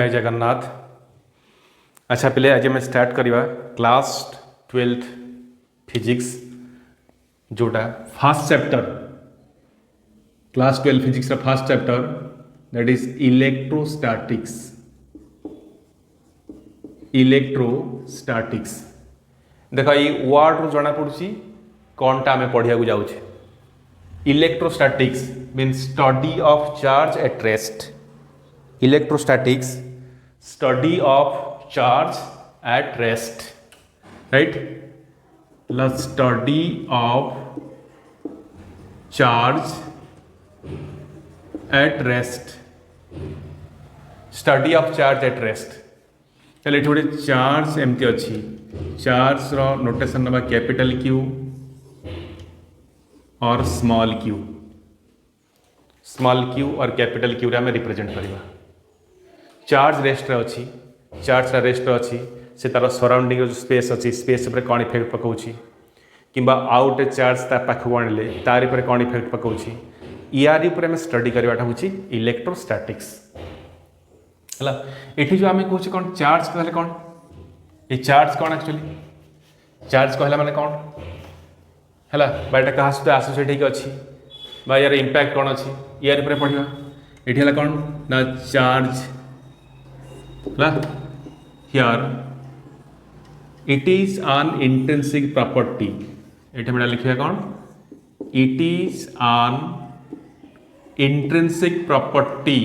जय जगन्नाथ। अच्छा पिले आज मैं स्टार्ट करवा क्लास 12th फिजिक्स जोटा फास्ट चैप्टर क्लास 12 फिजिक्स का fast chapter that is electrostatics. Electrostatics देखो ये वर्ड रू जना पड़ी कौन टा आम पढ़िया जाऊे। Electrostatics mean study of charge at rest. Electrostatics study of charge at rest, right? The study of charge at rest. Study of charge at rest. चलिए थोड़े चार्ज एमती अच्छी चार्ज रो नोटेशन नबा कैपिटल क्यू और स्मॉल क्यू। स्मॉल क्यू और capital Q रे हमें represent करवा। चार्ज रेस्ट अच्छी चार्ज रेस्ट अच्छी से तार सराउंडिंग जो स्पेस अच्छी स्पेस पर कौन इफेक्ट पकाउची कि आउ गोटे चार्ज ता पाखक आणले तार पर कौन इफेक्ट पकाउची यार ऊपर आम स्टडी करवाटा हूँ इलेक्ट्रोस्टैटिक्स है। ये जो आम कहे कौन चार्ज कहले कौन ये चार्ज कौन एक्चुअली चार्ज कहला माने कौन है बाटा क्या सहित आसोसिएट अच्छी यार इंपैक्ट कौन अच्छी यार ऊपर पढ़ा ये कौन ना charge here it is an intrinsic property। ये मेरा लिखिए कौन it is an intrinsic property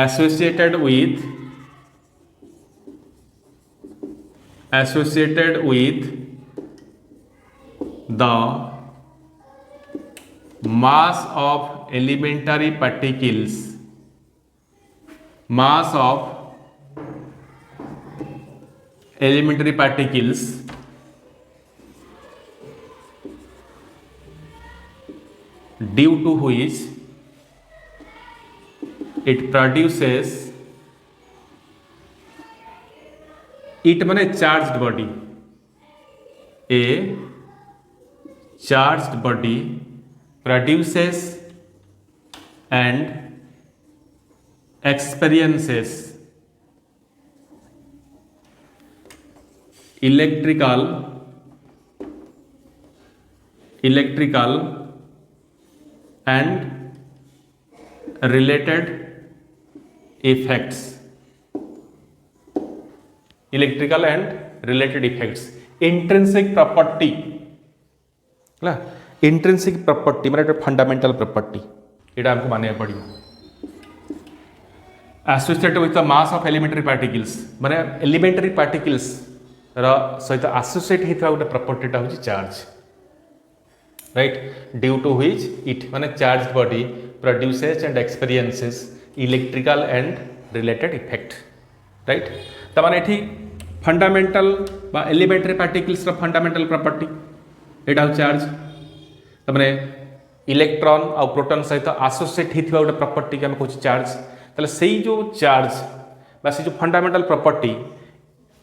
associated with the mass of elementary particles due to which it produces it माने charged body। a charged body produces and experiences electrical and related effects। electrical and related effects intrinsic property है। Intrinsic property माने fundamental property ये हमको मानने पड़ो। Associated with the mass of elementary particles माने elementary particles सहित associate होता गोटे प्रॉपर्टीटा हूँ charge right. Due to which it माने charge body produces and experiences electrical and related effect right. तो माने एठी फंडामेंटल बा एलिमेंटरी पार्टिकल्स फंडामेंटल प्रॉपर्टी एटा हूँ चार्ज। तमने इलेक्ट्रॉन और प्रोटॉन सहित आसोसिएट होता गोटे प्रॉपर्टी के कहे चार्ज। ताले से जो चार्ज बा से जो फंडामेंटल प्रॉपर्टी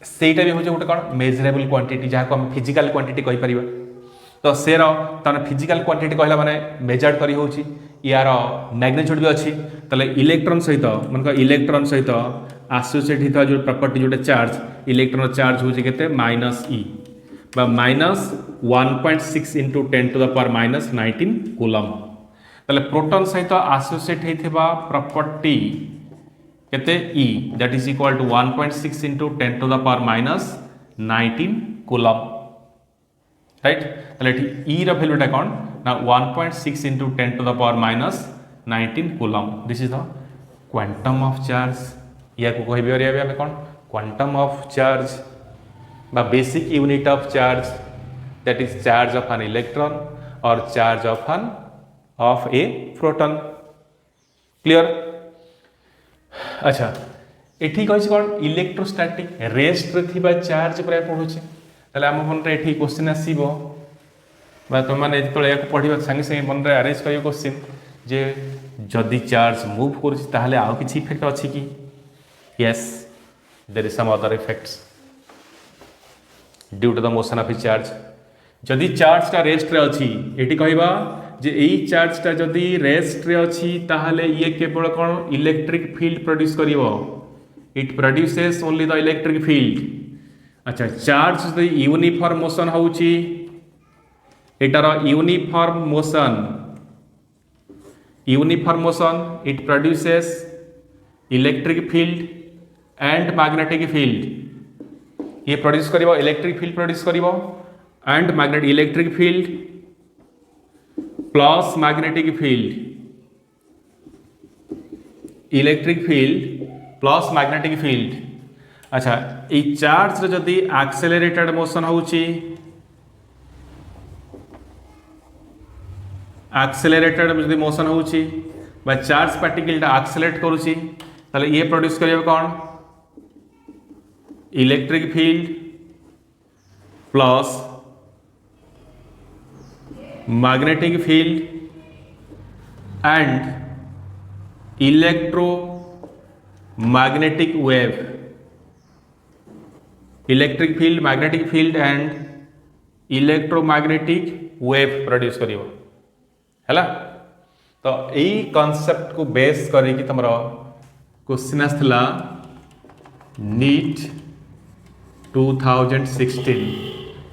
सेटा भी हूँ गोटे कौन मेजरेबल क्वांटिटी जहाँ को हम फिजिकल क्वांटिटी कहीपर। तो से तमें फिजिकल क्वांटिटी कहला माने मेजर्ड करी हो यार मैग्नीट्यूड भी अच्छी। ताले इलेक्ट्रॉन सहित मन इलेक्ट्रॉन सहित आसोसिएट होता जो प्रॉपर्टी जोटे चार्ज इलेक्ट्रॉन चार्ज हूँ के minus E minus 1.6 into 10 to the power minus 19 coulomb. ताले प्रोटॉन सहित आसोसिएट होता प्रॉपर्टी केते E that is equal to 1.6 into 10 to the power minus 19 coulomb right. ताले ई रो वैल्यूटा कौन ना 1.6 into 10 to the power minus 19 coulomb. This is the quantum of charge. या को कह कौन क्वांटम ऑफ चार्ज बा basic unit of charge that is charge of an electron और charge of a proton. Clear. अच्छा एठी कहि कौन इलेक्ट्रोस्टैटिक रेस्ट थिबा चार्ज पर पढ़ुचे ताले हम मन रे एठी क्वेश्चन आसीबो बा तुम माने जेतले याको पढ़िबा संगे संगे मन रे अरेंज करियो क्वेश्चन जे जदि चार्ज मूव करूची ताहले आउ किछि इफेक्ट अछि कि yes there is some other effects due to the motion of a charge. जदि चार्जटा रेस्ट रे अछि एटी कहबा जे यही चार्जटा जदि रेस्ट रे अच्छी ताहले ये केवल कौन इलेक्ट्रिक फील्ड प्रोड्यूस करिवो it produces only the electric field. अच्छा चार्ज जदि यूनिफॉर्म मोशन होउची एटार uniform motion it produces electric field and magnetic field. ये प्रोड्यूस करिवो इलेक्ट्रिक फील्ड प्रोड्यूस करिवो and magnetic electric field plus magnetic field electric field plus magnetic field. अच्छा ये charge जदि एक्सेलरेटेड मोशन होउची एक्सेलरेटेड जदि मोशन होउची बा चार्ज पार्टिकलटा एक्सेलरेट करूची ताले ये प्रोड्यूस करियो कौन electric field plus magnetic field and electromagnetic wave electric field magnetic field and electromagnetic wave produce करिवो हैला। तो यही कॉन्सेप्ट को बेस करी तुम क्वेश्चन आसला नीट 2016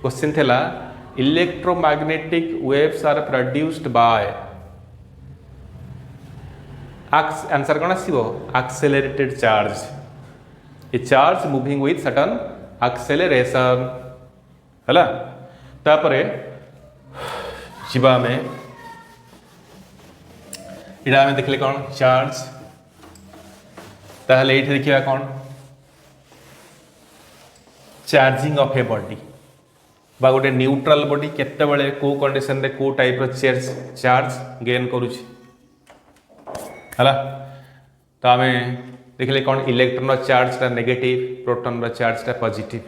क्वेश्चन थिला electromagnetic waves are produced by answer कौन आसो accelerated charge a charge moving with certain acceleration हैला। तापरे जीवा में इड़ा में देखले कौन चार्ज ताहले ये देखिए कौन चार्जिंग ऑफ ए बॉडी बा गोटे न्यूट्रल बॉडी केते बेले को कंडीशन रे को टाइप रो चार्ज गेन करूची हला। तो आम देखले कौन इलेक्ट्रॉन चार्ज टा नेगेटिव प्रोटॉन रो चार्ज टा पॉजिटिव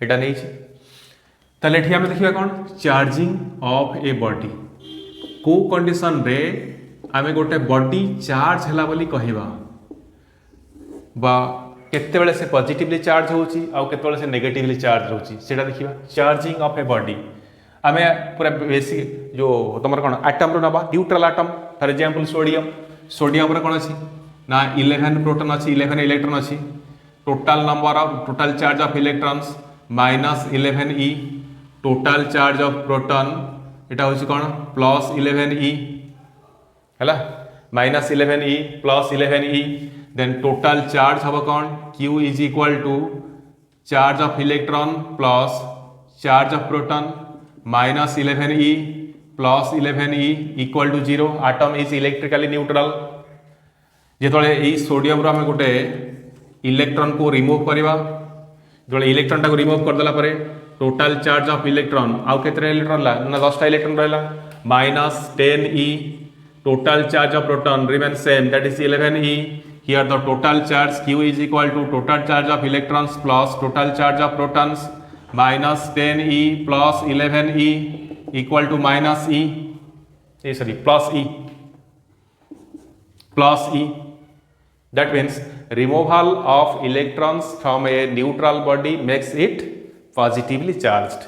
एटा नहीं छी। ताले एठी आम देखिबा कौन चार्जिंग ऑफ ए बॉडी को कंडीशन रे आम गोटे बॉडी चार्ज हैला बोली कहिबा बा केते बेले से पॉजिटिवली चार्ज होउची आ केते बेले से नेगेटिवली चार्ज होउची सेटा देखिबा चार्जिंग ऑफ ए बॉडी। आमे पूरा बेसिक जो तमर कोन एटम रो नबा neutral atom for example sodium रे कोन अछि ना 11 प्रोटॉन अछि 11 इलेक्ट्रॉन अछि total number of total charge of electrons -11 e total charge of proton एटा होछि कोन +11 e हैला -11 e +11 e then total charge हम कौन Q is equal to charge of electron plus charge of proton -11 e +11 e equal to 0 atom is electrically neutral. जो ये sodium आम गोटे electron को remove करवा जो इलेक्ट्रॉन टाक रिमूव करदेला परे टोटल चार्ज ऑफ इलेक्ट्रॉन आउ केते इलेक्ट्रॉन ना 10टा इलेक्ट्रॉन रहला -10 e total charge of proton remains same that is 11 e here the total charge Q is equal to total charge of electrons plus total charge of protons -10 e plus 11 e equal to plus e that means removal of electrons from a neutral body makes it positively charged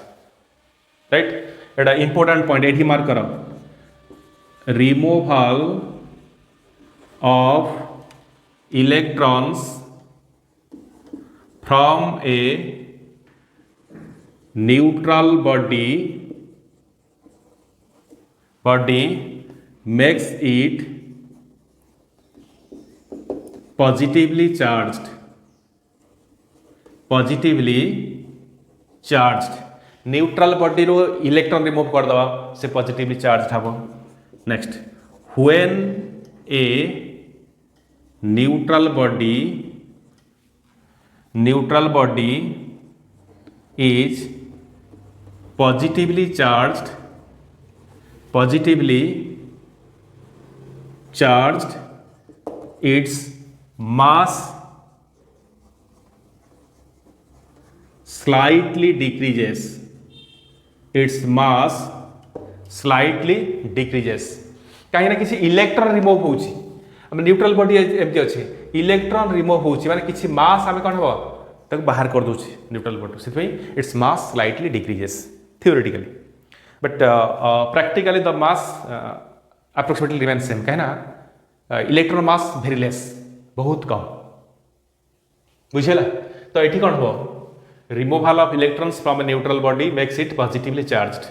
right Etah important point एठी mark करो removal of electrons from a neutral body makes it positively charged neutral body रो electron remove कर दवा से positively charge हबो। Next when a neutral body is positively charged its mass slightly decreases कहीं ना किसी इलेक्ट्रॉन रिमूव होउची हम न्यूट्रल बॉडी एमती अच्छे इलेक्ट्रॉन रिमूव होउची माने किसी मास आमे कोन हबो तक बाहर कर दोची न्यूट्रल बॉडी से its mass slightly decreases theoretically. But practically the mass approximately remains same कहे ना इलेक्ट्रॉन मास वेरी लेस बहुत कम बुझेला तो ये कौन हो removal of electrons from A neutral body makes it positively charged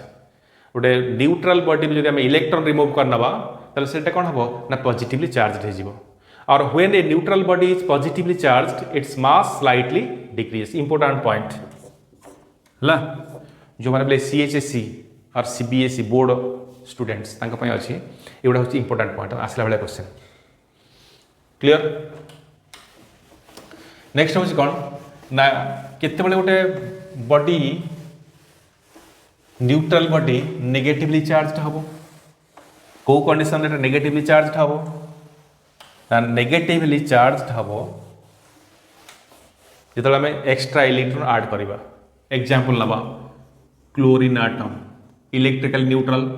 गोटे न्यूट्रल बॉडी में जब इलेक्ट्रॉन रिमूव करनवा ताले सेटा कौन हम ना पॉजिटिवली चार्ज्ड हो जिवो और when a neutral body is positively charged its mass slightly decrease important point हला जो माने सीएचएससी और सीबीएसई बोर्ड स्टूडेंट्स तांका पय अछि एगुडा होची इंपोर्टेंट पॉइंट आसला वाला क्वेश्चन क्लियर नेक्स्ट होची कोन ना केते बेले गोटे body neutral body negatively charged हबो को कंडीशन रे नेगेटिवली चार्ज्ड हबो ना नेगेटिवली चार्ज्ड हबो जेतला हमें एक्स्ट्रा इलेक्ट्रॉन ऐड करबा एग्जांपल लबा chlorine atom electrical neutral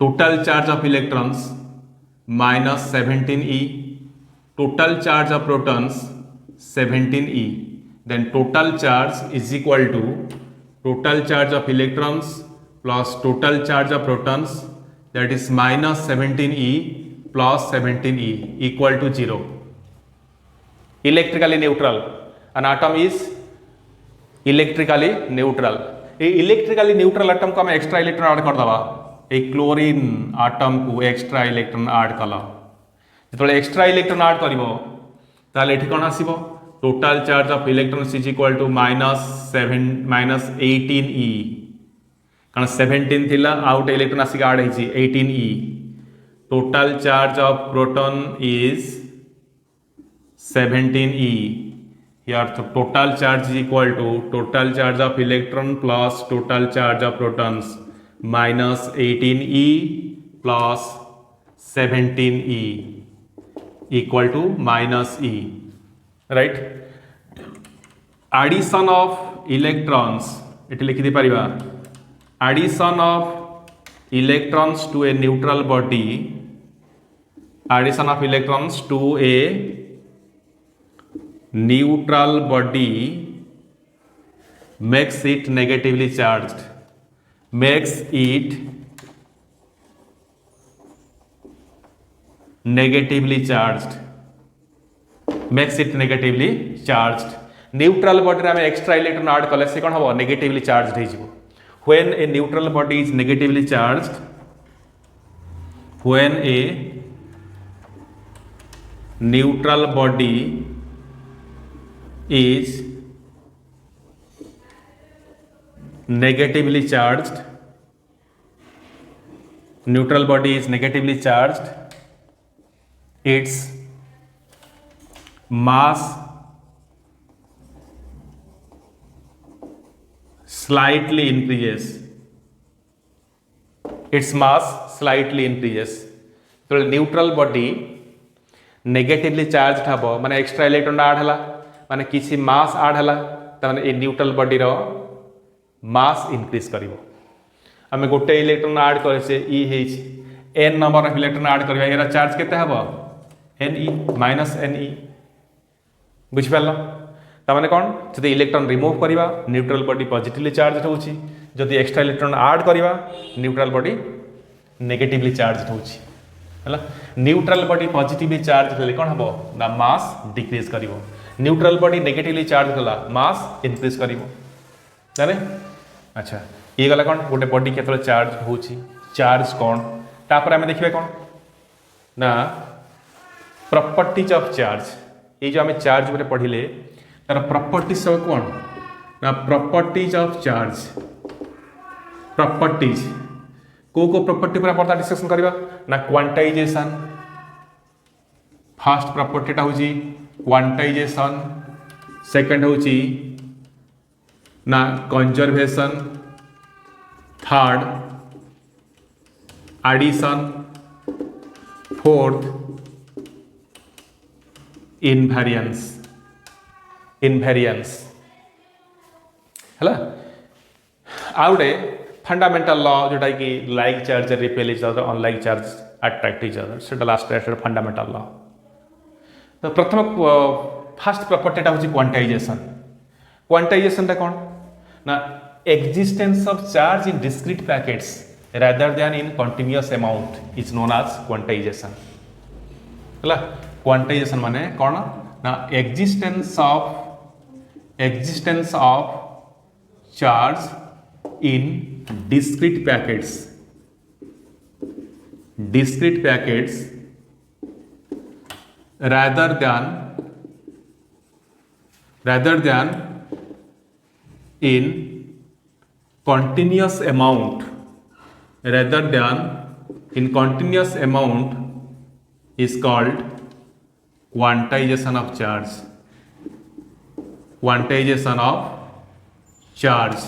total charge of electrons minus 17e total charge of protons 17e then total charge is equal to total charge of electrons plus total charge of protons that is minus 17e plus 17e equal to 0 electrically neutral an atom is electrically neutral ये electrically neutral atom को हम extra electron add कर दबा एक chlorine atom को extra electron add कला जो extra electron add करिवो ताले एठी कोन आसीबो total charge of electrons is equal to -18e कारण 17 थिला आउट इलेक्ट्रॉन आसी ऐड हेची 18e total charge of proton is 17e here the total charge is equal to total charge of electron plus total charge of protons minus 18e plus 17e equal to minus e right addition of electrons it likhi de pariba addition of electrons to a neutral body addition of electrons to a neutral body makes it negatively charged makes it negatively charged makes it negatively charged neutral body रे हम extra electron add कले से कोन हबो negatively charged हे जिवो when a neutral body is negatively charged when a neutral body is negatively charged neutral body is negatively charged its mass slightly increases its mass slightly increases तो neutral body negatively charged हबो माने extra electron add हला माने किसी मास add हला तने ए neutral body रो मास increase करिवो हमें गोटे इलेक्ट्रॉन ऐड करे से ई हेच n number of electron add करबा एरा चार्ज केते हबो ne माइनस ne बुझ पालो त माने कोन जदि इलेक्ट्रॉन रिमूव करबा न्यूट्रल बॉडी पॉजिटिवली चार्ज होउची जदि एक्स्ट्रा इलेक्ट्रॉन ऐड करबा न्यूट्रल बॉडी नेगेटिवली चार्ज होउची हला न्यूट्रल बॉडी पॉजिटिवली चार्ज हेले कोन हबो ना मास डिक्रीज करिवो न्यूट्रल बॉडी नेगेटिवली चार्ज कला मास इंक्रीज करिवो जाने अच्छा ये गला कोन गोटे बॉडी केतले चार्ज होउची चार्ज कोन तापर हमें देखिबे कोन ना प्रॉपर्टीज ऑफ चार्ज ये जो हमें चार्ज ऊपर पढ़िले तार प्रॉपर्टीज सब कोन ना प्रॉपर्टीज ऑफ चार्ज प्रॉपर्टीज को प्रॉपर्टी पर अपन डिस्कशन करबा ना क्वांटाइजेशन फर्स्ट प्रॉपर्टी टा होची क्वांटाइजेशन सेकंड होची ना conservation third edition fourth invariance हला आउडे फंडामेंटल लॉ जोटा कि like charge repel each other unlike charge attract each other सेटा लास्ट फंडामेंटल लॉ तो प्रथम फास्ट प्रॉपर्टीटा हूँ क्वांटाइजेशन क्वांटाइजेशन कौन ना existence of charge in discrete packets rather than in continuous amount is known as quantization. ହେଲା quantization माने कौन ना existence of charge in discrete packets rather than in continuous amount is called quantization of charge.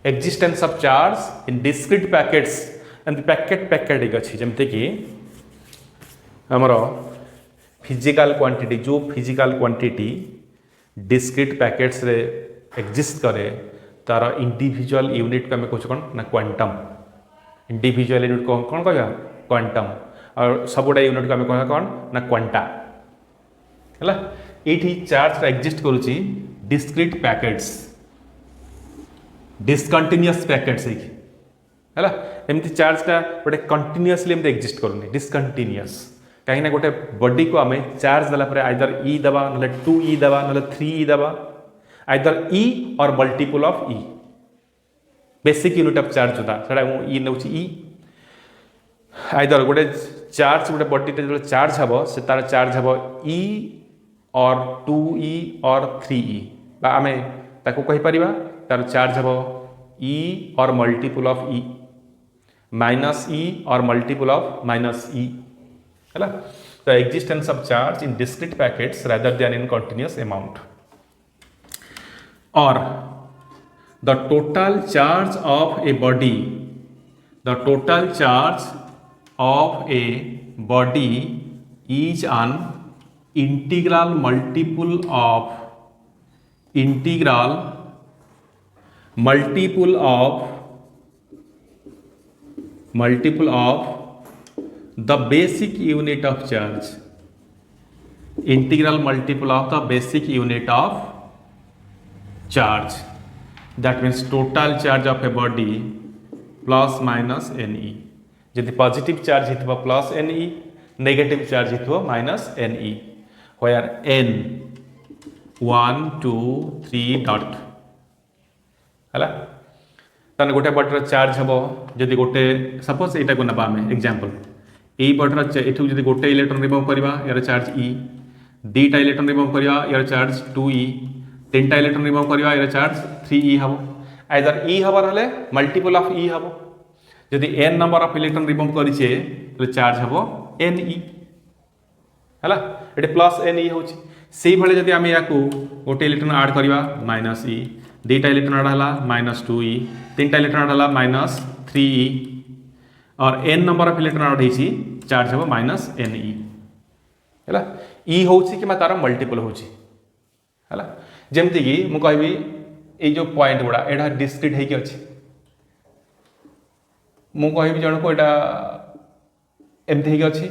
Existence of charge in discrete packets and packet एक अच्छी जमते कि हमारा physical quantity जो फिजिकल क्वांटिटी डिस्क्रीट पैकेट्स रे एग्जिस्ट करे तार individual unit को आम कौन ना क्वांटम इंडिविजुअल यूनिट को कौन कह क्वांटम और सबुटा यूनिट को आम कह कौन ना क्वांटा है ये चार्ज एग्जिस्ट करुच्ची डिस्क्रीट पैकेट्स डिस्कंटिन्यूअस पैकेट्स है एमती चार्जटा गोटे कंटिन्यूअसली एमती एग्जिस्ट करूनी डिस्कंटिन्यूअस कहीं गोटे बॉडी को आम चार्ज देला आइदर ई दबा ना 2E दबा ना 3E दबा आइदर E और multiple of E basic unit of charge जोटा से ई नौ ई आइदर गोटे चार्ज गोटे बॉडी जो चार्ज हम से तार चार्ज हम E और 2E और 3E आम ताको कहि परिबा तार चार्ज हम E और multiple of E minus E और मल्टीपल ऑफ माइनस E है the existence of charge in discrete packets rather than in continuous amount or the total charge of a body is an integral multiple of the basic unit of charge. Integral multiple of the basic unit of charge. That means total charge of a body plus minus NE. यदि positive charge हितवा plus NE, negative charge हितवा minus NE. Where N 1, 2, 3 dot. है ताने गोटे butter charge हम जदि गोटे suppose यहाँ को नवा आम एग्जाम्पल यही बटर एठू जब गोटे इलेक्ट्रॉन रिमूव करवा यार चार्ज E दुईटा इलेक्ट्रॉन रिमूव करवा यार चार्ज 2E 3टा इलेक्ट्रॉन रिमूव करवा यार चार्ज 3E हम आइदर E हबार हेले मल्टीपल ऑफ E हम जदि n number of electron remove करिछे तो चार्ज हम NE है ये प्लस NE हो से भाई जब आम या गोटे इलेक्ट्रॉन ऐड करवा माइनस E दुईटा इलेक्ट्रॉन ऐड है माइनस 2E 3टा इलेक्ट्रॉन ऐड है माइनस 3E और n number of electron add होती चार्ज हम माइनस NE है E हो तार मल्टीपल हो जमती कि मुझे कहबी ये जो पॉइंट गुड़ा यहाँ डिस्क्रीट होगी अच्छी मुझे कहबी जन को यहाँ एमती अच्छी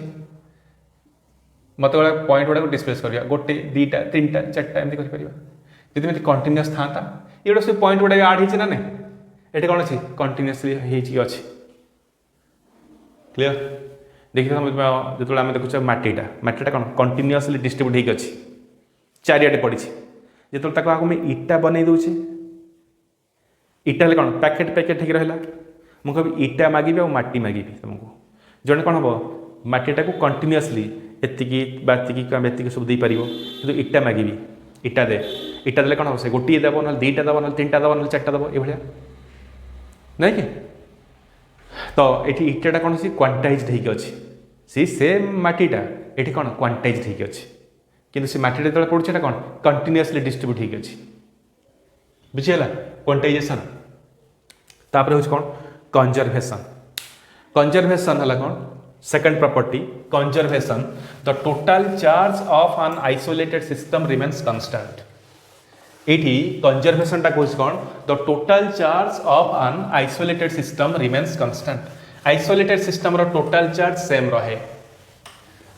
मत पॉइंट गुड़ा डिस्प्लेस करवा गोटे दुईटा 3टा 4टा एमती कर जब कंटिन्यूअस था ये सब पॉइंट गुड़ा आड हो ना ये कौन अच्छी कंटिन्यूअसली अच्छी क्लियर देखिए जो आम देखुचे मटीटा कौन कंटिन्यूअसली डिस्ट्रीब्यूट होगी अच्छी चारिआडे पड़ी जो आम इटा बन दूचे इटा कौन पैकेट पैकेट हो रहा मुझे कभी इटा मागिबी और माटी मागिबी तुमको जड़े कौन हम मटीटा को कंटिन्यूअसली एतिकी सब दे पार कि इटा मागिबी इटा दे कौन हम से गोटे देव ना 2टा देव ना 3टा देव ना 4टा देव ये नहीं कि तो ये इटाटा कौन सी क्वांटाइज्ड होगी अच्छी सी सेम मटीटा ये कौन क्वांटाइज्ड होगी अच्छी किंतु से मटीटा जो पड़े कौन कंटिन्यूअसली डिस्ट्रीब्यूट होगी अच्छी बुझीगला क्वांटाइजेशन तापर हूँ कौन कंजर्वेशन है कौन second property conservation the total charge of an isolated system remains constant ये कंजर्वेशन टा कौन कौन the total charge of an isolated system remains constant isolated system रो टोटल चार्ज सेम रहे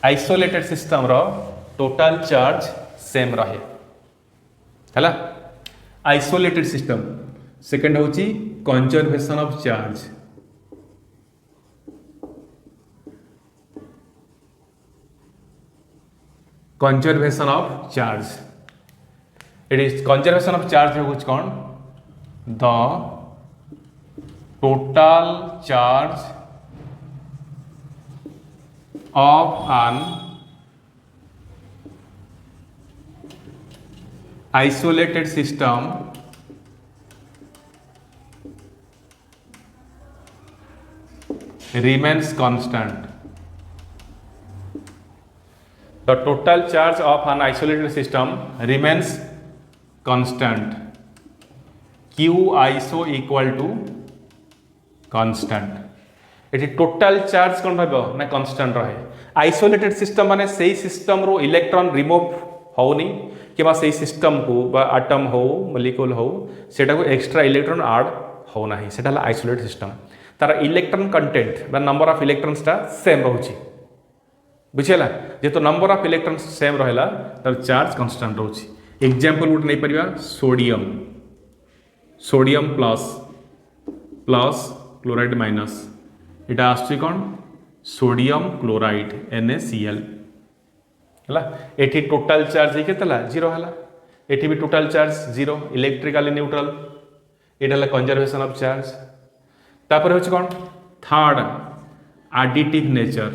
आइसोलेटेड सिस्टम रो टोटल चार्ज सेम रहे है isolated system second होची conservation of charge. Conservation of charge, it is conservation of charge होच कौन the total charge of an isolated system remains constant. The total charge of an isolated system remains constant. Q iso equal to constant. ये total charge कौन रहा ना कन्स्टाट रहे। Isolated system माने से system रो electron remove होनी कि से सिस्टम को बा आटम हो मलिक्यूल हो सेटा को एक्स्ट्रा इलेक्ट्रॉन ऐड हो ना सेटा आइसोलेटेड सिस्टम तार इलेक्ट्रॉन कंटेंट बा नंबर ऑफ इलेक्ट्रॉन्स टा सेम रोची बुझेला जेतो नंबर ऑफ इलेक्ट्रॉन्स सेम रहेला तार चार्ज कांस्टेंट रोची। एग्जांपल गुट नहीं परिबा sodium, sodium plus plus chloride minus इटा आसुची कोन सोडियम क्लोराइड NaCl है। एठी टोटल चार्ज ही केतला 0 है, एठी भी टोटल चार्ज 0 इलेक्ट्रिकली न्यूट्रल ये कंजर्वेशन ऑफ चार्ज। तापर होची कोन third additive nature,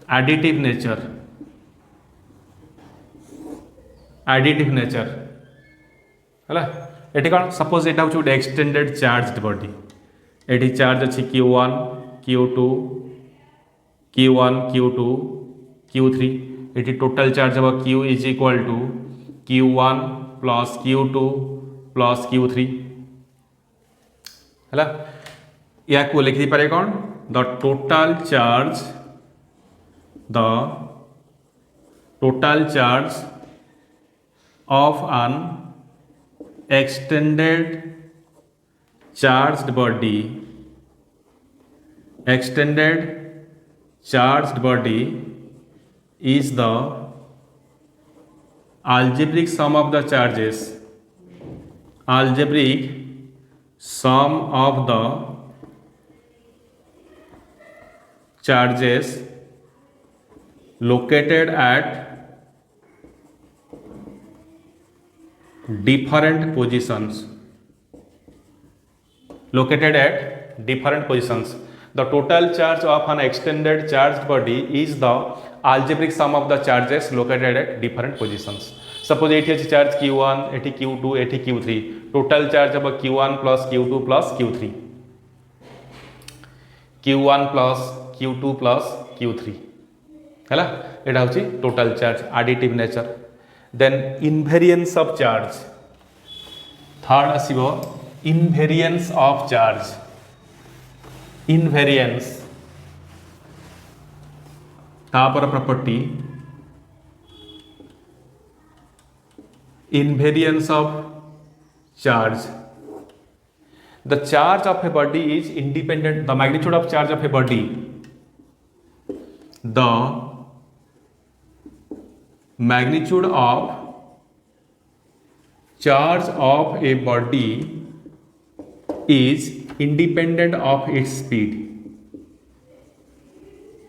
additive nature, additive nature है। एठी कोन सपोज एटा होची एक्सटेंडेड चार्ज्ड बॉडी, एठी चार्ज अछि Q1 Q2 Q1 Q2 Q3 ये टोटल चार्ज हम Q is equal to Q1 plus Q2 plus Q3 है। या को लिखि पारे कौन the total charge of an extended charged body, extended charged body is the algebraic sum of the charges, algebraic sum of the charges located at different positions, located at different positions. The total charge of an extended charged body is the algebraic sum of the charges located at different positions. Suppose ये charge Q1, ये Q2, ये Q3, total charge अब Q1 plus Q2 plus Q3, Q1 plus Q2 plus Q3 है। यहाँ हूँ total charge additive nature. Then invariance of charge, third आसो invariance of charge. Invariance तापर property invariance of charge. The charge of a body is independent, the magnitude of charge of a body, the magnitude of charge of a body is independent of its speed,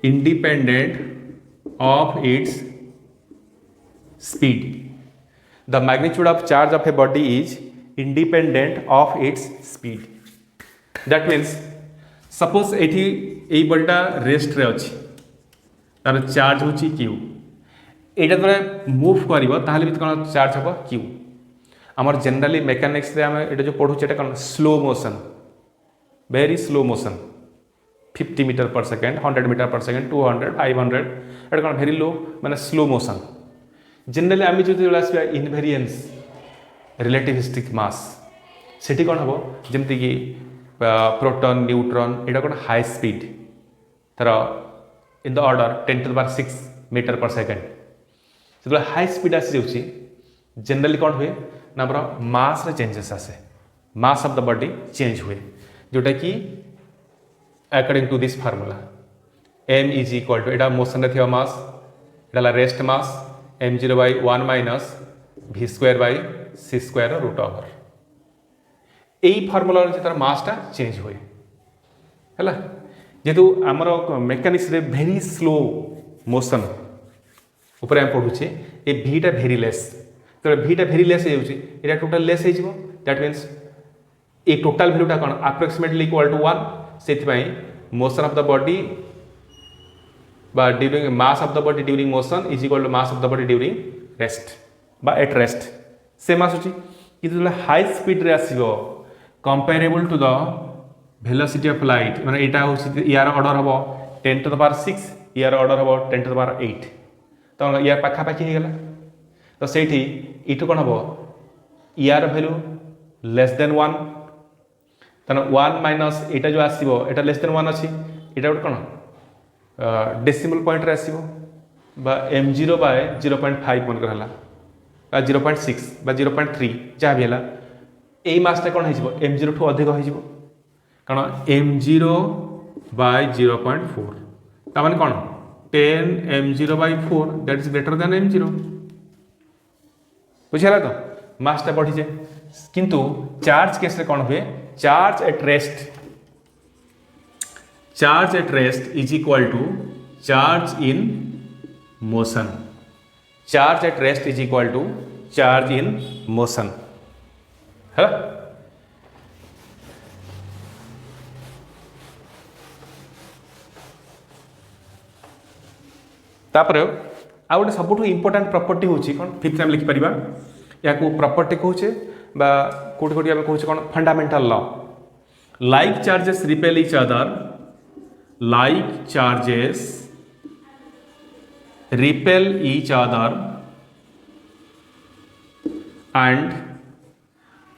independent of its speed. The magnitude of charge of a body is independent of its speed. That means suppose एठी एई बॉडीटा rest रे अछि तार charge होछि Q, एटा तरे move करिवो ताहले भी कोन चार्ज हबो Q। आमर जनरली मेकानिक्स रे आमे एटा जो पढु छेटा कोन slow motion, very slow motion 50 metre per second, 100 metre per second, 200, 500 एटा कोन वेरी लो माने स्लो मोशन। जनरली आमे जो आसबा इनवेरिएंस रिलेटिविस्टिक मास सेठी कोन हबो जेमति कि प्रोटॉन न्यूट्रॉन एटा कोन हाई स्पीड तर in the order 10 to the power 6 metre per second. से high speed आसी जाउची generally कौन हुए ना मास रे चेंजेस आसे, mass of the body change हुए जोटा कि according to this formula m is equal to एटा मोशन रे थिया मास एटा rest mass m0/1 - v² c square root over यही फर्मुला तार मासटा चेंज हुए है जेहेतु आमर मेकानिक्स रे भेरी स्लो मोशन ऊपर आम पढ़ुचे ये भीटा भेरी लेस तो भीटा भेरी लेस हो टोटाल लेस हो दैट मीन्स ये टोटाल भैल्यूटा कौन अप्रोक्सीमेटली इक्वल टू 1 से motion of the body during mass of the body during motion is equal to mass of the body during rest बा at rest same आसूची कि high speed रे आसीबो comparable to the velocity of light माने एटा हो यार order हबो 10 टू द पावर 6 यार ऑर्डर हबो 10 टू द पावर 8 तो यार पाखा पाखी हो गला तो सेठी इटु कोन हबो यार वैल्यू लेस देन 1 तने 1 माइनस एटा जो आसीबो एटा लेस देन 1 अछि एटा कोन डेसिमल पॉइंट रे आसीबो बा m0 बाय 0.5 मन करला बा 0.6 बा 0.3 जा भी हला एई मासटा कोन हिजबो m0 ठो अधिक हिजबो कारण m0 बाय 0.4 ता माने कोन 10 m0 by 4 that is greater than m0 बुझिला तो मासटा बढ़ी जाए किंतु चार्ज केस रे कोन हुए charge at rest is equal to charge in motion charge at rest is equal to charge in motion है तापर आ गोटे सब इंपोर्टाट प्रॉपर्टी होची कौन फिफ्थ आम लिखिपर या प्रॉपर्टी कहूचे कोटी कोटी आम कहूचे कौन fundamental law like charges repel each other like charges repel each other and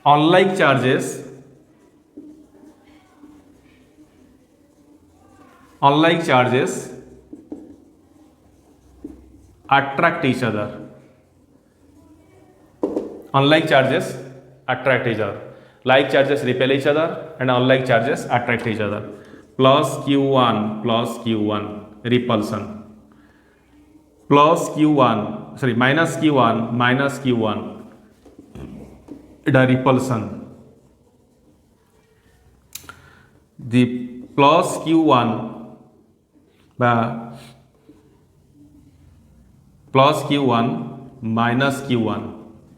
unlike charges attract each other. Unlike charges attract each other. Like charges repel each other and unlike charges attract each other. Plus Q1 repulsion. Plus Q1 sorry minus Q1 the repulsion. The plus Q1 plus Q1 minus Q1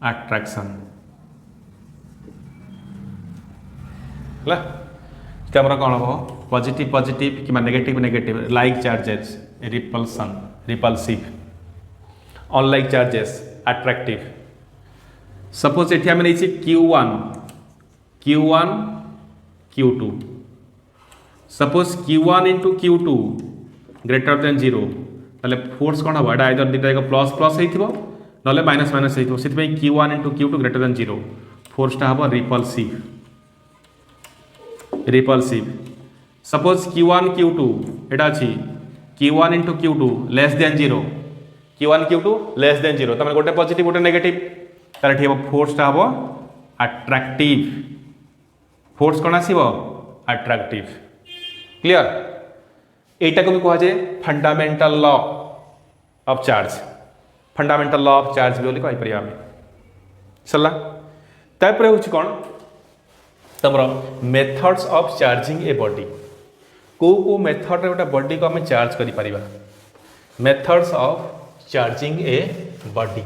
attraction है हमरा कौन हम positive positive कि negative negative like charges repulsion repulsive unlike charges attractive suppose एठी हम नहीं Q1 Q2 suppose Q1 into Q2 greater than 0 ताले force कौन हम एटा आइदर दिटा प्लस प्लस होइथिबो नले माइनस माइनस होइथिबो सिथबे Q1 into Q2 greater than 0 फोर्सटा हम रिपल्सिव सपोज Q1 Q2 एटा अछि Q1 into Q2 less than 0 Q1 Q2 less than 0 तमे गोटे पॉजिटिव गोटे नेगेटिव तार ठीक फोर्सटा हम अट्रैक्टिव फोर्स कौन आसीबो अट्रैक्टिव क्लियर एटा को भी कहा जाए fundamental law of charge fundamental law of charge भी कहि परिया हम सरला तापर होछि कोन तमरो methods of charging a body को मेथड रे गोटे बॉडी को हम चार्ज करि परिबा methods of charging a body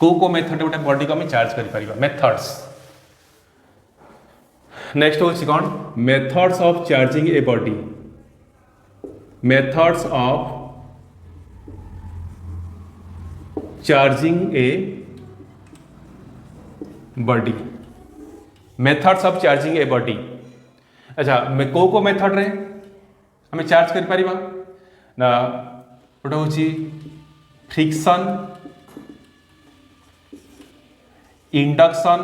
को मेथड गोटे बॉडी को हम चार्ज करि परिबा मेथड्स नेक्स्ट होछि कोन methods of charging a body methods of charging a body methods of charging a body अच्छा मैं को मेथड रे हमें चार्ज कर परिबा ना गोटे होची friction induction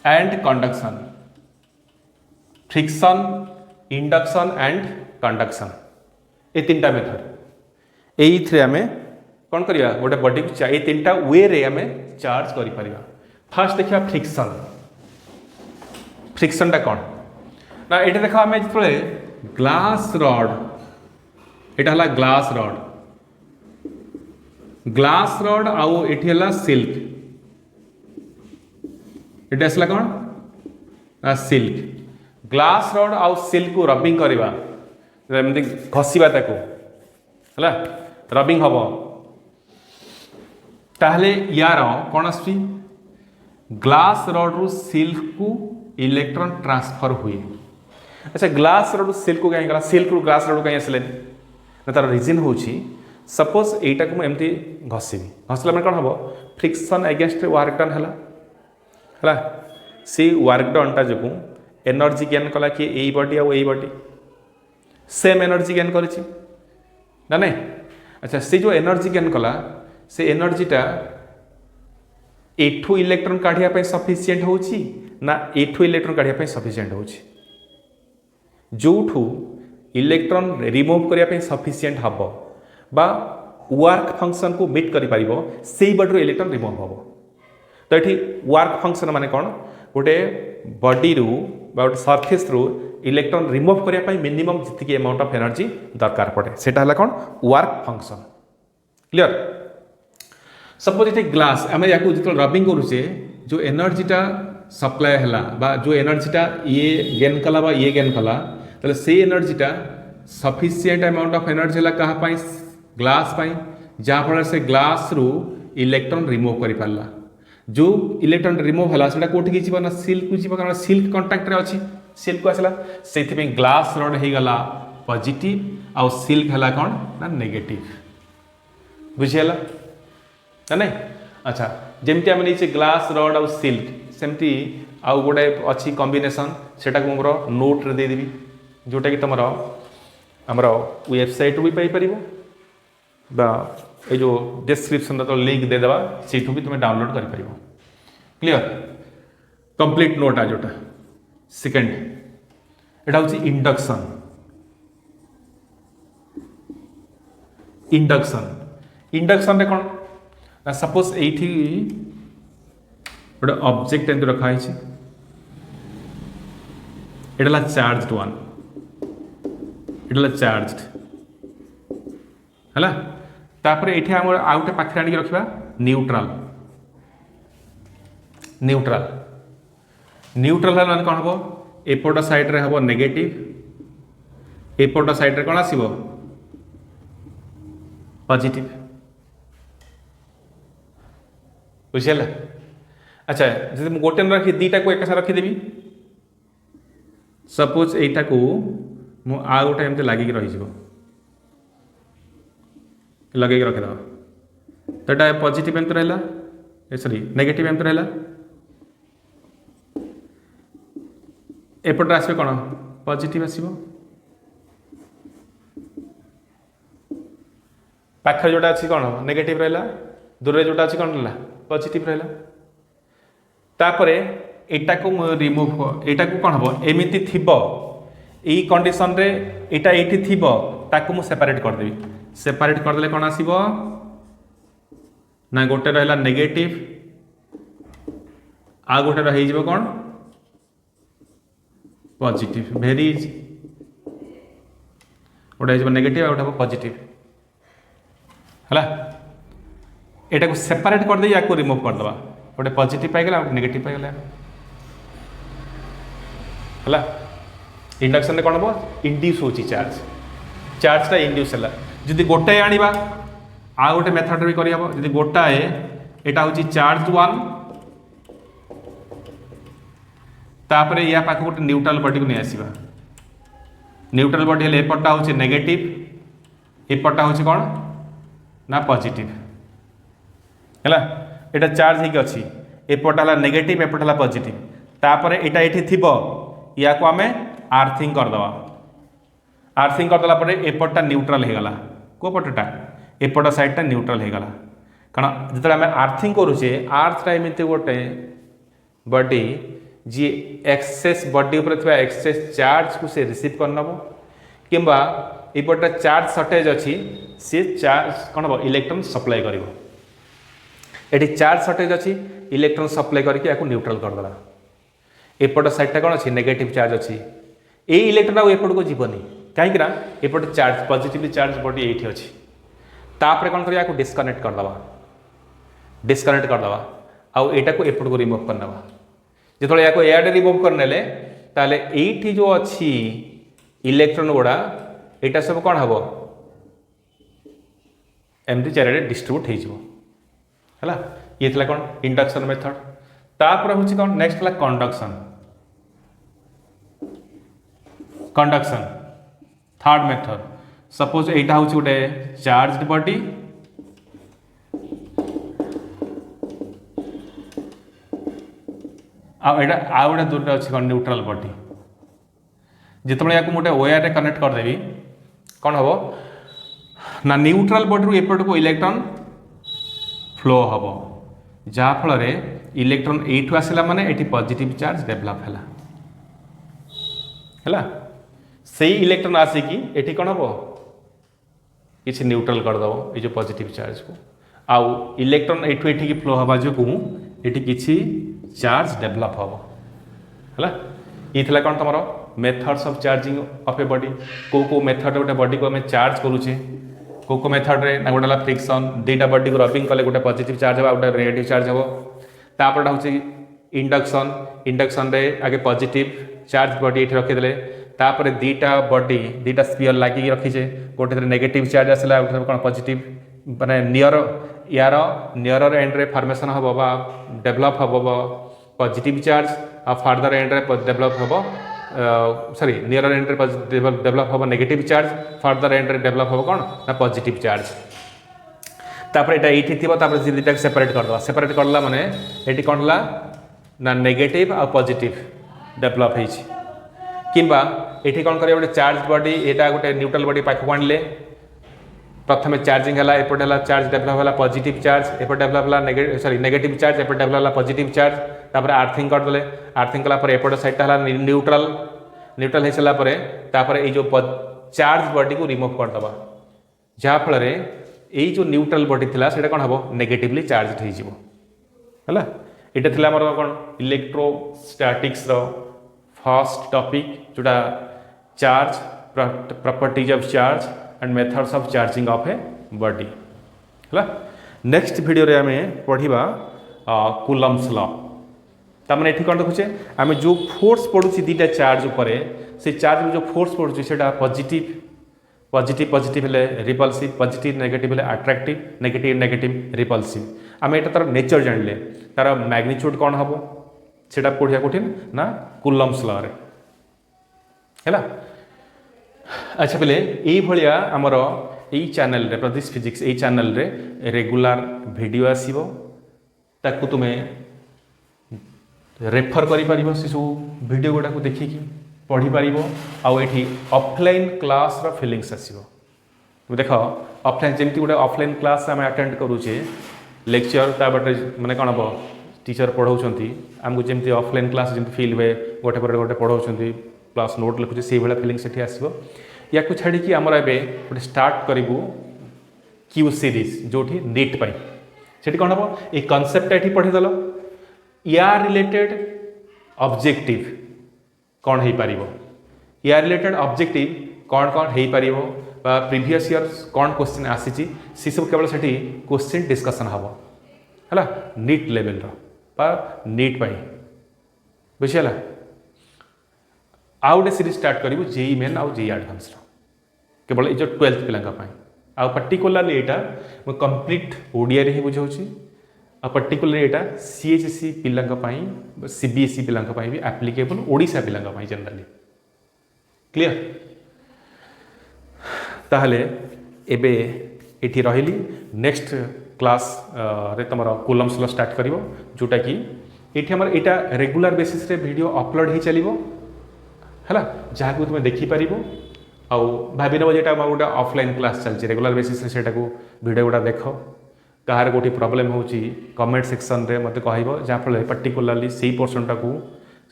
and conduction friction induction and conduction ये तीनटा मेथड एथरे आम कौन करिया गोटे बॉडी को ये तीनटा वे रे आम चार्ज करि परिबा फास्ट देखिया फ्रिक्शन फ्रिक्शनटा कौन ना ये देखा आम जो ग्लास रॉड एटा हला ग्लास रॉड ग्लास रड आउ एठी हला सिल्क एटी आसला कौन ना सिल्क ग्लास रड आउ सिल्क को रबिंग करवा एमती घषा है रबिंग हम ताहले यार कौन आस ग्लास रड रु सिल्क को इलेक्ट्रॉन ट्रांसफर हुए। अच्छा ग्लास रड सिल्क को कहीं सिल्क रु ग्लास रड कहीं आसले तार रिजन हूँ सपोज यहीटा को एमती घषिबी घषला मैंने कौन हम फ्रिक्शन अगेंस्ट वर्क डन है से वर्क डनटा जो एनर्जी गेन कला कि यही बॉडी आउ यही बॉडी सेम एनर्जी गेन कर ना नहीं। अच्छा से जो एनर्जी गेन कला से एनर्जीटा एठू इलेक्ट्रॉन काढ़िया सफिशिएंट होची ना एठू इलेक्ट्रॉन काढ़िया सफिशिएंट होची जोठू इलेक्ट्रॉन रिमूव करने सफिशिएंट हम बा वर्क फंक्शन को मीट करि परिबो सेही बॉडी इलेक्ट्रॉन रिमूव हम। तो ये वर्क फंक्शन माने कौन गोटे बॉडी रु बा गोटे सरफेस रु इलेक्ट्रॉन रिमूव करने मिनिमम जी अमाउंट ऑफ एनर्जी दरकार पड़े सेटा है कौन वर्क फंक्शन क्लियर। सपोज ये ग्लास आम या जो रबिंग करुचे जो एनर्जीटा सप्लाय है जो एनर्जीटा ये गेन कला बा ये गेन कला तो से एनर्जीटा सफिशिएंट अमाउंट ऑफ एनर्जी है क्या ग्लास जहाँफल से ग्लास रु इलेक्ट्रॉन रिमूव कर पारा जो इलेक्ट्रॉन रिमूव है से कौटी जी ना सिल्क को जी कारण सिल्क कंटाक्ट अच्छी सिल्क को आसला से ग्लास रड हो गला पॉजिटिव आउ सिल्क है कौन ना नेगेटिव बुझीगला ना नहीं। अच्छा जमती आम नहीं ग्लास रड आउ सिल्क सेमती आउ गोटे अच्छी कॉम्बिनेशन सेटा को मोर नोट रे दे देबी जोटा कि तुम आमर वेबसाइट भी पाइपर ये जो डिस्क्रिप्शन तो लिंक दे देवा सीठू भी तुम्हें डाउनलोड कर पार क्लियर कंप्लीट नोट आ जोटा सेकेंड एटा हूँ इंडक्शन इंडक्शन इंडक्शन रे कौन ना सपोज ये गोटे ऑब्जेक्ट एमती रखाई एटा चार्ज वन एटा चार्ज है तापर ये आम आउ गोटे पाखे आनिक रखा न्यूट्राल न्यूट्राल न्यूट्राल है कौन हम एपट साइड रे हम नेगेटिव एपट साइड रे कौन आसो पॉजिटिव बुझीगला। अच्छा जब गोटे न रखी दीटा को एक साथ रखीदेवी सपोज यहीटा को मु आ गोटे एमती लगिक रही लगे रखीद तो ये पॉजिटिव एमती रहा सॉरी नेगेटिव एमती रहा एपटे आसवे कौन पॉजिटिव आसो पाखे जोटा अच्छी कौन नेगेटिव रहा दूर जोटा अच्छी कौन रहा पॉजिटिव रहा तापर एटा को रिमूव एटा को कौन हम एमती थी यही कंडीशन रे एटा ये थी ताकू मु सेपरेट करदेवी सेपरेट करदे कौन आसो ना गोटे रहा नेगेटिव आ गोटे रही कौन पॉजिटिव वेरी इजी गोटे नेगेटिव आ गोटे पॉजिटिव है यहाँ को सेपरेट करदे या रिमूव करदे गोटे पॉजिटिव पाइगला नेगेटिव पाइगला है इंडक्शन कौन हम इंड्यूस हो चार्ज चार्जटा इंड्यूस है जदि गोटाए आनिबा आ गोटे मेथड भी करहब जदि गोटाए एटा हूँ चार्ज वन तापर या पाख गोटे न्यूट्रल बॉडी को नहीं आसवा न्यूट्रल बॉडी हेल्ले एपटा हूँ नेगेटिव एपटा हूँ कौन ना पॉजिटिव है एटा चार्ज होगी अच्छी एपटा है नेगेटिव एपटा है पॉजिटिव तापर एटा ये थी या को आम आर्थिंग करदे आर्थिंग करदेला एपटा न्यूट्रल होगला को पटटा एपट साइडटा न्यूट्रल होगला कारण जो आम आर्थिंग करुचे आर्थटा एमती गोटे बॉडी जी एक्सेस बॉडी उपर एक्सेस चार्ज को से रिसीव कर नब कि एपटे चार्ज सर्टेज अच्छी सी चार्ज कौन हम इलेक्ट्रॉन सप्लाई कर ये चार्ज सर्टेज अच्छी इलेक्ट्रॉन सप्लाई करके न्यूट्रल करदेला एपट साइडटा कौन अच्छी नेगेटिव चार्ज अच्छी ये इलेक्ट्रॉन आउ एपट को जीवनी कहीं एपटे चार्ज पॉजिटिव चार्ज बॉडी ये अच्छी तापर कौन करिया डिस्कनेक्ट करदे डिस्कनेक्ट करदे आउ एटा को एपट को रिमूव करने जो या एआडे रिमूव करने ताले एठी जो अच्छी इलेक्ट्रॉन गुड़ा यहाँ सब कौन हम एमती चारे डिस्ट्रीब्यूट हो ये थी कौन इंडक्शन मेथड तापर हूँ कौन नेक्स्ट है conduction conduction third method suppose यहाँ हूँ गोटे चार्ज बॉडी आउ गोटे दूर अच्छी कौन न्यूट्रल बॉडी जिते या गोटे वायर रे कनेक्ट करदेवी कौन हम ना न्यूट्रल बॉडी रू एपट को इलेक्ट्रॉन फ्लो हम जहाँफल इलेक्ट्रॉन एठू आसला माने एठी पॉजिटिव चार्ज डेवलप है से इलेक्ट्रॉन आसिकी एठी कौन हम किसी न्यूट्रल करदेव ये जो पॉजिटिव चार्ज को आउ इलेक्ट्रॉन एठू एठी फ्लो हवा जो एठी किसी चार्ज डेवलप हम है ये थी कौन तुम methods of charging of a body को मेथड गोटे बॉडी को आम चार्ज करुचे को मेथड रे ना गोटे फ्रिक्शन दुईटा बॉडी को रबिंग कले गोटे पॉजिटिव चार्ज हो गोटे नेगेटिव चार्ज हो तापर हूँ इंडक्शन इंडक्शन रे आगे पॉजिटिव चार्ज बॉडी ये रखीदे तापर दुईटा बॉडी दुईटा स्पीयर लगिक रखीचे गोटे नेगेटिव चार्ज आसला गोटे कौन पॉजिटिव माने नियर यार नियर एंड रे फॉर्मेशन हम डेवलप हम पॉजिटिव चार्ज आ फार्दर एंड रे डेवलप हम सॉरी नियर एंड रे डेवलप हम नेगेटिव चार्ज फार्दर एंड रे डेवलप हम कौन ना पॉजिटिव चार्ज तापर एटा एठी थिबो तापर जे दुटा सेपरेट करला माने एठी कौन हला ना नेगेटिव आ पॉजिटिव डेवलप होइछि किंबा एठी कौन करिया गोटे चार्ज बॉडी एटा गोटे न्यूट्रल बॉडी पाखु आनले प्रथम चार्जिंग है एपटे है चार्ज डेवलप है पॉजिटिव चार्ज एपटे डेवलप है सॉरी नेगेटिव चार्ज एपटे डेवलप है पॉजिटिव चार्ज तापर आर्थिंग करदे आर्थिंग कलापर एपट साइड है न्यूट्रल न्यूट्रल हो सारापर तापर ये जो चार्ज बॉडी को रिमूव करदे जहाँफल ये जो न्यूट्रल बॉडी थी से कौन हम नेगेटिवली चार्ज है यहाँ थी आम कौन इलेक्ट्रोस्टैटिक्स फर्स्ट टॉपिक जोटा charge properties of charge and methods of charging of a body है नेक्स्ट वीडियो रे आमे पढ़िबा कूलम्स लॉ तामने एठी कोन देखुचे आमे जो फोर्स पडुची दीटा चार्ज ऊपर से चार्ज में जो फोर्स पडुची सेटा पॉजिटिव पॉजिटिव पॉजिटिव हेले रिपल्सिव पॉजिटिव नेगेटिव हेले अट्रैक्टिव नेगेटिव नेगेटिव रिपल्सिव आमे एटा तार नेचर जानले तार मैग्नीट्यूड कोन हबो सेटा पढिया कठिन ना कूलम्स लॉ रे हैला अच्छा पहले ये आमर यही चैनल रे प्रदीप फिजिक्स यही चैनल रे रेगुलर वीडियो आसीबो ताकू तुमे रेफर करि परिबो से सब वीडियो गुडा को देखिकी पढ़ी पारिबो आउ एठी ऑफलाइन क्लास रो फीलिंग्स आसीबो देख ऑफलाइन जेमती गोटे ऑफलाइन क्लास आम अटेंड करूचे लेक्चर ताबटे माने कोन हबो टीचर पढ़ाउछंती आमको जेमती ऑफलाइन क्लास जेमती फील हुए गोटे पर गोटे पढ़ाउछंती क्लास नोट लिखुचे से भाई फिलिंग से आसो या छाड़ी आमर एवं गोटे स्टार्ट करूँ क्यू सीरीज जो नीट पाई से कौन हम ये कनसेप्ट ये पढ़ीदेल या रिलेटेड ऑब्जेक्टिव कौन हो पार या रिलेटेड ऑब्जेक्टिव कौन कौन हो पार प्रीवियस ईयर्स कौन क्वेश्चन आसी सी सब केवल से क्वेश्चन डिस्कसन हम है नीट लेवल नीट पाई बुझीगला आउ गोटे सीरीज स्टार्ट करूँ जेई मेन आउ जेई एडवांस केवल ये 12th पिलांपाई आ पर्टिकुलरली यहाँ कंप्लीट ओडिया रे ही बुझाऊँगी आ पर्टिकुलरली यहाँ सीएचसी पिलांपाई सीबीएसई पिलांपाई भी एप्लिकेबल ओडिशा पिलांपाई जनरली क्लियर ताहले एबे एठी रहिली नेक्स्ट क्लास रे तमरो कूलम्स लॉ स्टार्ट करिवो जोटा कि एठी हमर एटा रेगुलर बेसिस रे वीडियो अपलोड ही चलिवो है जहाँ को तुम देखिपार आउ भावी नब जेटा गोटे ऑफलाइन क्लास चलती रेगुलर बेसिस से वीडियो गुड़ा देख कहार कोटी प्रॉब्लम हो कमेंट सेक्शन रे मत कह जहाँफल पर्टिकुलरली से पोर्सन टाक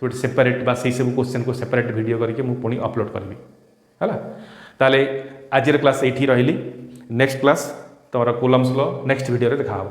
गोटे सेपरेट बा से सब क्वेश्चन को सेपरेट वीडियो करके मुझे पुणी अपलोड करी है ताले आज क्लास ये रही नेक्स्ट क्लास तुम कूलम्स लॉ नेक्स्ट वीडियो देखा।